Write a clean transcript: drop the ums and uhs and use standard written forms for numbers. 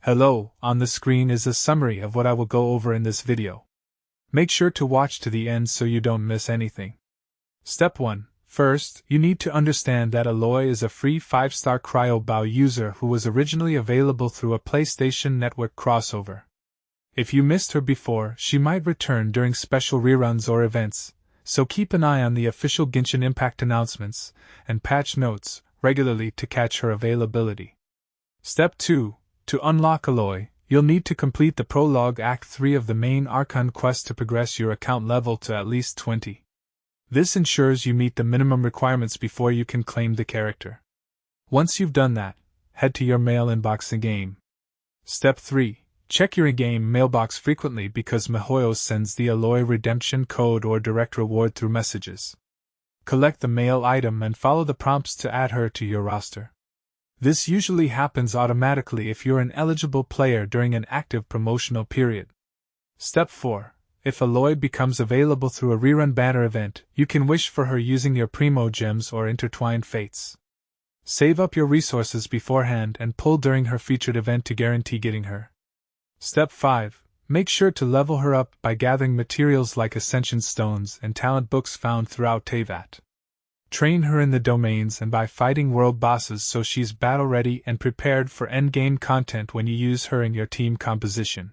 Hello, on the screen is a summary of what I will go over in this video. Make sure to watch to the end so you don't miss anything. Step 1. First, you need to understand that ALOY is a free 5-star cryo-bow user who was originally available through a PlayStation Network crossover. If you missed her before, she might return during special reruns or events, so keep an eye on the official Genshin Impact announcements and patch notes regularly to catch her availability. Step 2. To unlock ALOY, you'll need to complete the Prologue Act 3 of the main Archon quest to progress your account level to at least 20. This ensures you meet the minimum requirements before you can claim the character. Once you've done that, head to your mail inbox in-game. Step 3. Check your in-game mailbox frequently because miHoYo sends the ALOY redemption code or direct reward through messages. Collect the mail item and follow the prompts to add her to your roster. This usually happens automatically if you're an eligible player during an active promotional period. Step 4. If ALOY becomes available through a rerun banner event, you can wish for her using your Primo Gems or Intertwined Fates. Save up your resources beforehand and pull during her featured event to guarantee getting her. Step 5. Make sure to level her up by gathering materials like Ascension Stones and talent books found throughout Teyvat. Train her in the domains and by fighting world bosses so she's battle-ready and prepared for endgame content when you use her in your team composition.